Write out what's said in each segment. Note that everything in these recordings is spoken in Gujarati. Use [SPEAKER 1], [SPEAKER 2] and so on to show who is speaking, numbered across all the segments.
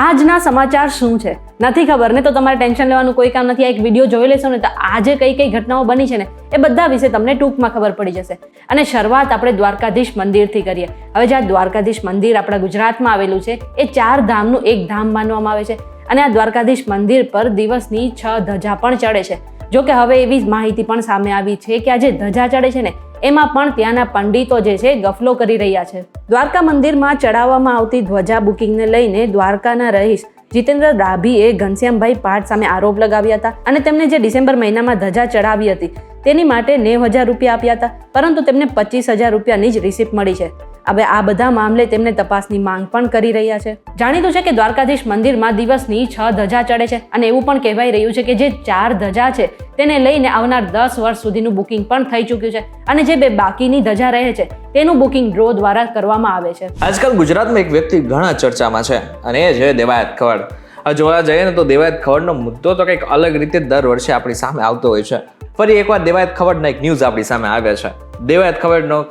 [SPEAKER 1] આજના સમાચાર શું છે નથી ખબર ને તો તમારે ટેન્શન લેવાનું કોઈ કામ નથી. આ એક વિડીયો જોઈ લેશો ને તો આજે કઈ કઈ ઘટનાઓ બની છે ને એ બધા વિશે તમને ટૂંકમાં ખબર પડી જશે. અને શરૂઆત આપણે દ્વારકાધીશ મંદિરથી કરીએ. હવે જે આ દ્વારકાધીશ મંદિર આપણા ગુજરાતમાં આવેલું છે એ 4 ધામનું એક ધામ માનવામાં આવે છે. અને આ દ્વારકાધીશ મંદિર પર દિવસની 6 ધજા પણ ચડે છે. જો કે હવે એવી માહિતી પણ સામે આવી છે કે આ જે ધજા ચડે છે ને એમાં પણ ત્યાંના પંડિતો જે છે ગફલો કરી રહ્યા છે. દ્વારકા મંદિરમાં ચડાવવામાં આવતી ધ્વજા બુકિંગને લઈને દ્વારકાના રહીશ જીતેન્દ્ર ડાભીએ ઘનશ્યામભાઈ પાઠ સામે આરોપ લગાવ્યા હતા અને તેમને જે ડિસેમ્બર મહિનામાં ધજા ચડાવી હતી તેની માટે 90,000 રૂપિયા આપ્યા હતા, પરંતુ તેમને 25,000 રૂપિયાની જ રિસિપ્ટ મળી છે. હવે આ બધા મામલે તેમને તપાસની માંગ પણ કરી રહ્યા છે. જાણીતું છે કે દ્વારકાધીશ મંદિરમાં દિવસની 6 ધજા ચડે છે અને એવું પણ કહેવાય રહ્યું છે કે જે 4 ધજા છે તેને લઈને આવનાર 10 વર્ષ સુધીનું બુકિંગ પણ થઈ ચૂક્યું છે અને જે 2 બાકીની ધજા રહે છે તેનું બુકિંગ ડ્રો દ્વારા કરવામાં આવે છે.
[SPEAKER 2] આજકાલ ગુજરાતમાં એક વ્યક્તિ ઘણા ચર્ચામાં છે અને એ છે દેવાયત ખવડ. હવે જોવા જઈએ ને તો દેવાયત ખવડનો મુદ્દો તો કંઈક અલગ રીતે દર વર્ષે આપણી સામે આવતો હોય છે. ફરી એકવાર દેવાયત ખવડના એક ન્યૂઝ આપણી સામે આવ્યા છે. દેવાયત ખવડનો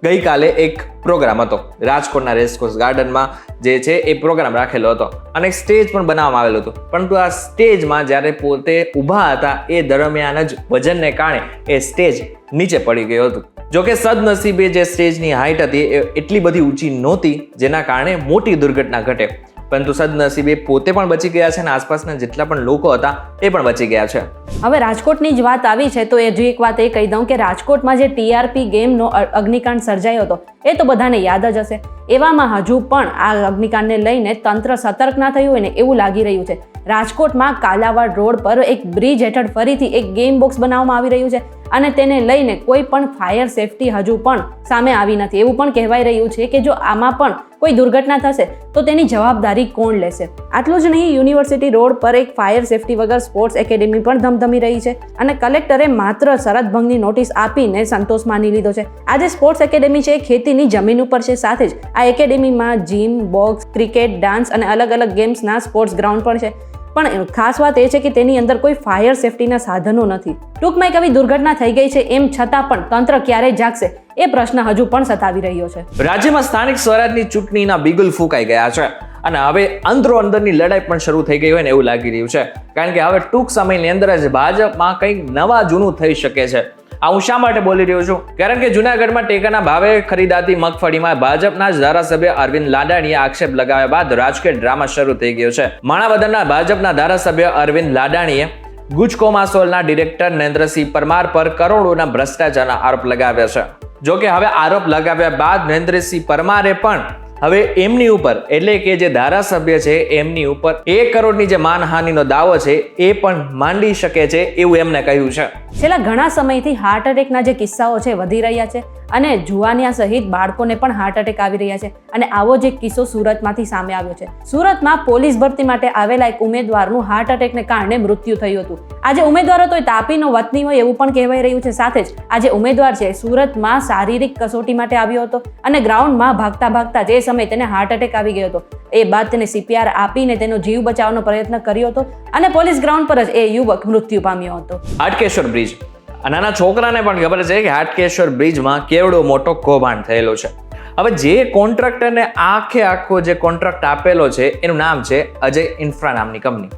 [SPEAKER 2] ગઈકાલે એક પ્રોગ્રામ હતો રાજકોટના રેસકોર્સ ગાર્ડનમાં જે છે એ પ્રોગ્રામ રાખેલો હતો અને એક સ્ટેજ પણ બનાવવામાં આવેલું હતું. પરંતુ આ સ્ટેજમાં જ્યારે પોતે ઊભા હતા એ દરમિયાન જ વજનને કારણે એ સ્ટેજ નીચે પડી ગયું હતું. જોકે સદનસીબે જે સ્ટેજની હાઈટ હતી એ એટલી બધી ઊંચી નહોતી જેના કારણે મોટી દુર્ઘટના ઘટે, પરંતુ સદનસીબે પોતે પણ બચી ગયા છે અને આસપાસના જેટલા પણ લોકો હતા એ પણ બચી ગયા છે.
[SPEAKER 1] હવે રાજકોટની જ વાત આવી છે તો એ જ એક વાત એ કહી દઉં કે રાજકોટમાં જે TRP ગેમનો અગ્નિકાંડ સર્જાયો હતો એ તો બધાને યાદ જ હશે. એવામાં હજુ પણ આ અગ્નિકાંડને લઈને તંત્ર સતર્ક ના થયું હોય ને એવું લાગી રહ્યું છે. રાજકોટમાં કાલાવાડ રોડ પર એક બ્રિજ હેઠળ ફરીથી એક ગેમ બોક્સ બનાવવામાં આવી રહ્યું છે અને તેને લઈને કોઈ પણ ફાયર સેફટી હજુ પણ સામે આવી નથી. એવું પણ કહેવાય રહ્યું છે કે જો આમાં પણ કોઈ દુર્ઘટના થશે તો તેની જવાબદારી કોણ લેશે. આટલું જ નહીં, યુનિવર્સિટી રોડ પર એક ફાયર સેફટી વગર સ્પોર્ટ્સ એકેડેમી પણ ધમધમી રહી છે અને કલેક્ટરે માત્ર શરત ભંગની નોટિસ આપીને સંતોષ માની લીધો છે. આ જે સ્પોર્ટ્સ એકેડેમી છે એ ખેતીની જમીન ઉપર છે. સાથે જ આ એકેડેમીમાં જીમ, બોક્સ, ક્રિકેટ, ડાન્સ અને અલગ અલગ ગેમ્સના સ્પોર્ટ્સ ગ્રાઉન્ડ પણ છે. પણ ખાસ વાત એ છે કે તેની અંદર કોઈ ફાયર સેફટીના સાધનો નથી. ટૂંકમાં એક આવી દુર્ઘટના થઈ ગઈ છે એમ છતાં પણ તંત્ર ક્યારે જાગશે એ પ્રશ્ન હજુ પણ સતાવી રહ્યો છે.
[SPEAKER 2] રાજ્યમાં સ્થાનિક સ્વરાજની ચૂંટણીના બિગુલ ફૂંકાઈ ગયા છે અને હવે અંદરની લડાઈ પણ શરૂ થઈ ગઈ હોય ને એવું લાગી રહ્યું છે. કારણ કે હવે ટૂંક સમયની અંદર જ ભાજપમાં કંઈક નવા જૂનું થઈ શકે છે. આ હું શા માટે બોલી રહ્યો છું? કારણ કે જૂનાગઢમાં ટેકાના ભાવે ખરીદાતી મગફળીમાં ભાજપના જ ધારાસભ્ય અરવિંદ લાડાણીએ આક્ષેપ લગાવ્યા બાદ રાજકીય ડ્રામા શરૂ થઈ ગયો છે. માણાવદરના ભાજપના ધારાસભ્ય અરવિંદ લાડાણીએ ગુજકોમાસોલના ડિરેક્ટર નરેન્દ્રસિંહ પરમાર પર કરોડોના ભ્રષ્ટાચારના આરોપ લગાવ્યા છે. જોકે હવે આરોપ લગાવ્યા બાદ નરેન્દ્રસિંહ પરમારે પણ હવે એમની ઉપર એટલે કે જે ધારાસભ્ય છે એમની ઉપર 1 કરોડની જે માનહાનિનો દાવો છે એ પણ માંડી શકે છે એવું એમને કહ્યું છે.
[SPEAKER 1] છેલ્લા ઘણા સમયથી હાર્ટ એટેકના જે કિસ્સાઓ છે વધી રહ્યા છે અને જુવાનિયા સહિત બાળકોને પણ હાર્ટ એટેક આવી રહ્યા છે અને આવો જ એક કિસ્સો સુરતમાંથી સામે આવ્યો છે. સુરતમાં પોલીસ ભરતી માટે આવેલા એક ઉમેદવારનું હાર્ટ એટેકને કારણે મૃત્યુ થયું હતું. આ જે ઉમેદવાર હતો એ તાપીનો વતની હોય એવું પણ કહેવાય રહ્યું છે. સાથે જ આ જે ઉમેદવાર છે સુરતમાં શારીરિક કસોટી માટે આવ્યો હતો અને ગ્રાઉન્ડમાં ભાગતા ભાગતા જે સમયે તેને હાર્ટ એટેક આવી ગયો હતો. એ બાદ તેને CPR આપીને તેનો જીવ બચાવવાનો પ્રયત્ન કર્યો હતો અને પોલીસ ગ્રાઉન્ડ પર જ એ યુવક મૃત્યુ પામ્યો હતો.
[SPEAKER 2] હાટકેશ્વર બ્રિજ નાના છોકરાને પણ ખબર છે કે હાટકેશ્વર બ્રિજમાં કેવડો મોટો કૌભાંડ થયેલો છે. હવે જે કોન્ટ્રાક્ટરને આખો જે કોન્ટ્રાક્ટ આપેલો છે એનું નામ છે અજય ઇન્ફ્રા નામની કંપની.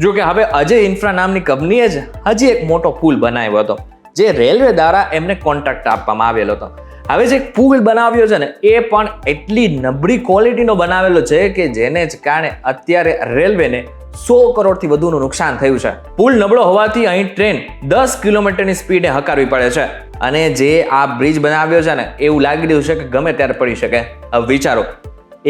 [SPEAKER 2] જો કે હવે અજય ઇન્ફ્રા નામની કંપનીએ જ હજી એક મોટો પુલ બનાવ્યો હતો જે રેલવે દ્વારા એમને કોન્ટ્રાક્ટ આપવામાં આવેલો હતો. હવે જે પુલ બનાવ્યો છે ને એ પણ એટલી નબળી ક્વોલિટીનો બનાવેલો છે કે જેને જ કારણે અત્યારે રેલવેને 100 કરોડથી વધુનું નુકસાન થયું છે. પુલ નબળો હોવાથી અહીં ટ્રેન 10 કિલોમીટરની સ્પીડે હકારવી પડે છે અને જે આ બ્રિજ બનાવ્યો છે ને એવું લાગી રહ્યું છે કે ગમે ત્યારે પડી શકે. હવે વિચારો,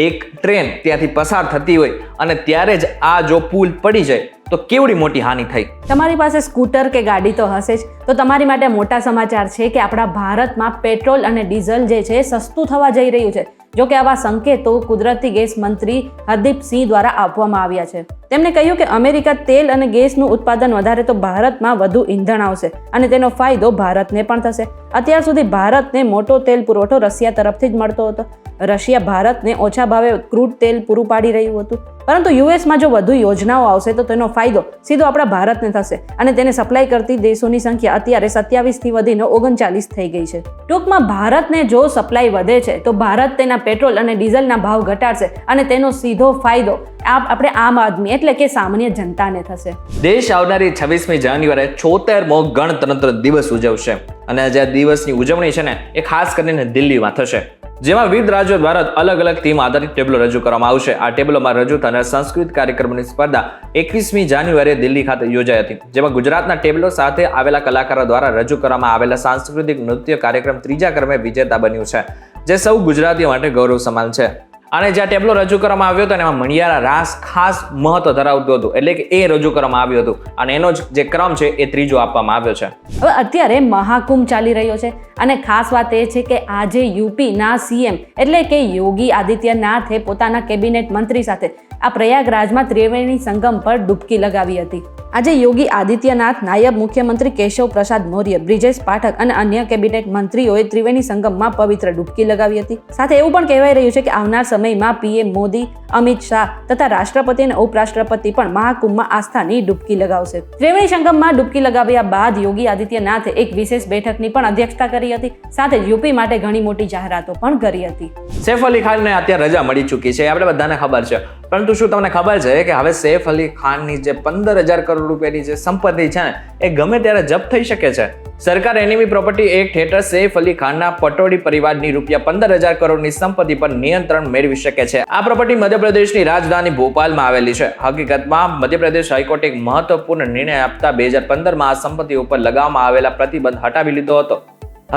[SPEAKER 2] એક ટ્રેન ત્યાંથી પસાર થતી હોય અને ત્યારે જ આ જો પુલ પડી જાય તો કેવડી મોટી હાનિ થઈ.
[SPEAKER 1] તમારી પાસે સ્કૂટર કે ગાડી તો હશે જ, તો તમારી માટે મોટા સમાચાર છે કે આપણા ભારતમાં પેટ્રોલ અને ડીઝલ જે છે સસ્તું થવા જઈ રહ્યું છે. જો કે આવા સંકેતો કુદરતી ગેસ મંત્રી હરદીપ સિંહ દ્વારા આપવામાં આવ્યા છે. તેમણે કહ્યું કે અમેરિકા તેલ અને ગેસનું ઉત્પાદન વધારે તો ભારતમાં વધુ ઈંધણ આવશે અને તેનો ફાયદો ભારતને પણ થશે. અત્યાર સુધી ભારતને મોટો તેલ પુરવઠો રશિયા તરફથી જ મળતો હતો. રશિયા ભારતને ઓછા ભાવે ક્રૂડ તેલ પૂરું પાડી રહ્યું હતું, પરંતુ યુએસમાં જો વધુ યોજનાઓ આવશે તો તેનો ફાયદો સીધો આપણા ભારતને થશે અને તેને સપ્લાય કરતી દેશોની સંખ્યા અત્યારે 27થી વધીને 39 થઈ ગઈ છે. ટૂંકમાં ભારતને જો સપ્લાય વધે છે તો ભારત તેના પેટ્રોલ અને ડીઝલના ભાવ ઘટાડશે અને તેનો સીધો ફાયદો આપણે આમ આદમી એટલે કે સામાન્ય જનતાને થશે.
[SPEAKER 2] દેશ આવનારી 26મી જાન્યુઆરીએ 76મો ગણતંત્ર દિવસ ઉજવશે અને આજે આ દિવસની ઉજવણી છે ને એ ખાસ કરીને દિલ્હીમાં થશે, જેમાં વિવિધ રાજ્યો દ્વારા અલગ અલગ થીમ આધારિત ટેબલો રજૂ કરવામાં આવશે. આ ટેબલોમાં રજૂ થનાર સંસ્કૃત કાર્યક્રમોની સ્પર્ધા 21મી જાન્યુઆરીએ દિલ્હી ખાતે યોજાઈ હતી, જેમાં ગુજરાતના ટેબલો સાથે આવેલા કલાકારો દ્વારા રજૂ કરવામાં આવેલા સાંસ્કૃતિક નૃત્ય કાર્યક્રમ ત્રીજા ક્રમે વિજેતા બન્યું છે, જે સૌ ગુજરાતીઓ માટે ગૌરવ સમાન છે. અને જ્યાં ટેબલો રજૂ કરવામાં આવ્યો હતો એમાં મણિયારા રાસ ખાસ મહત્વ ધરાવતું હતું, એટલે કે એ રજૂ કરવામાં આવ્યું હતું અને એનો જે ક્રમ છે એ ત્રીજો આપવામાં આવ્યો છે.
[SPEAKER 1] હવે અત્યારે મહાકુંભ ચાલી રહ્યો છે અને ખાસ વાત એ છે કે આજે યુપીના સીએમ એટલે કે યોગી આદિત્યનાથે પોતાના કેબિનેટ મંત્રી સાથે આ પ્રયાગરાજમાં ત્રિવેણી સંગમ પર ડૂબકી લગાવી હતી. આજે યોગી આદિત્યનાથ, નાયબ મુખ્યમંત્રી કેશવ પ્રસાદ મૌર્ય, બ્રિજેશ પાઠક અને અન્ય કેબિનેટ મંત્રીઓએ ત્રિવેણી સંગમમાં પવિત્ર ડૂબકી લગાવી હતી. સાથે એવું પણ કહેવાય રહ્યું છે કે આવનાર સમયમાં પીએમ મોદી, અમિત શાહ તથા રાષ્ટ્રપતિ અને ઉપરાષ્ટ્રપતિ પણ મહાકુંભમાં આસ્થાની ડૂબકી લગાવશે. ત્રિવેણી સંગમમાં ડૂબકી લગાવ્યા બાદ યોગી આદિત્યનાથે એક વિશેષ બેઠકની પણ અધ્યક્ષતા કરી હતી. સાથે જ યુપી માટે ઘણી મોટી જાહેરાતો પણ કરી હતી.
[SPEAKER 2] સૈફ અલી ખાનને અત્યારે રજા મળી ચૂકી છે, આપણે બધાને ખબર છે, પરંતુ શું તમને ખબર છે કે હવે સૈફ અલી ખાનની જે 15,000 કરોડ રૂપિયાની જે સંપત્તિ છે ને એ ગમે ત્યારે જપ્ત થઈ શકે છે. સરકાર એનિમી પ્રોપર્ટી એક્ટ હેઠળ સૈફ અલી ખાનના પટોળી પરિવારની રૂપિયા 15,000 કરોડની સંપત્તિ પર નિયંત્રણ મેળવી શકે છે. આ પ્રોપર્ટી મધ્યપ્રદેશની રાજધાની ભોપાલમાં આવેલી છે. હકીકતમાં મધ્યપ્રદેશ હાઈકોર્ટે એક મહત્વપૂર્ણ નિર્ણય આપતા 2015માં આ સંપત્તિ ઉપર લગાવવામાં આવેલા પ્રતિબંધ હટાવી લીધો હતો.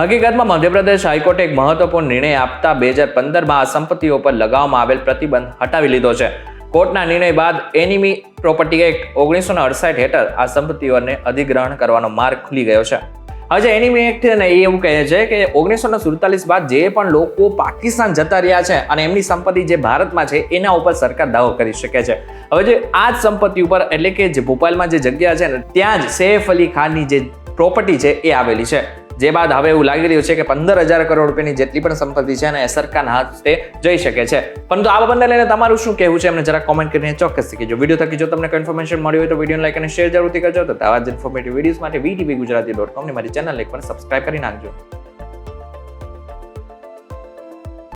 [SPEAKER 2] હકીકતમાં મધ્યપ્રદેશ હાઈકોર્ટે એક મહત્વપૂર્ણ નિર્ણય આપતા 2015માં આ સંપત્તિઓ પર લગાવવામાં આવેલ પ્રતિબંધ હટાવી લીધો છે. કોર્ટના નિર્ણય બાદ એનિમી પ્રોપર્ટી એક્ટ 1968 હેઠળ આ સંપત્તિઓને અધિગ્રહણ કરવાનો માર્ગ ખુલી ગયો છે. હવે એનિમી એક્ટ ને એ એવું કહે છે કે 1947 બાદ જે પણ લોકો પાકિસ્તાન જતા રહ્યા છે અને એમની સંપત્તિ જે ભારતમાં છે એના ઉપર સરકાર દાવો કરી શકે છે. હવે જે આ જ સંપત્તિ ઉપર એટલે કે જે ભોપાલમાં જે જગ્યા છે ને ત્યાં જ સૈફ અલી ખાનની જે પ્રોપર્ટી છે એ આવેલી છે. જે બાદ હવે એવું લાગી રહ્યું છે કે 15,000 કરોડ રૂપિયાની જેટલી પણ સંપત્તિ છે ને એ સરકારના હાથે જઈ શકે છે. પરંતુ આ બાબતને લઈને તમારું શું કહેવું છે એમને જરા કોમેન્ટ કરીને ચોક્કસથી કહેજો. વિડીયો થકી જો તમને કન્ફર્મેશન મળી હોય તો વિડીયોને લાઈક અને શેર જરૂરથી કરજો. તો આવા જ ઇન્ફોર્મેટિવ વિડીયોઝ માટે VTV Gujarati.com ની મારી ચેનલ એક પણ સબસ્ક્રાઇબ કરી નાખજો.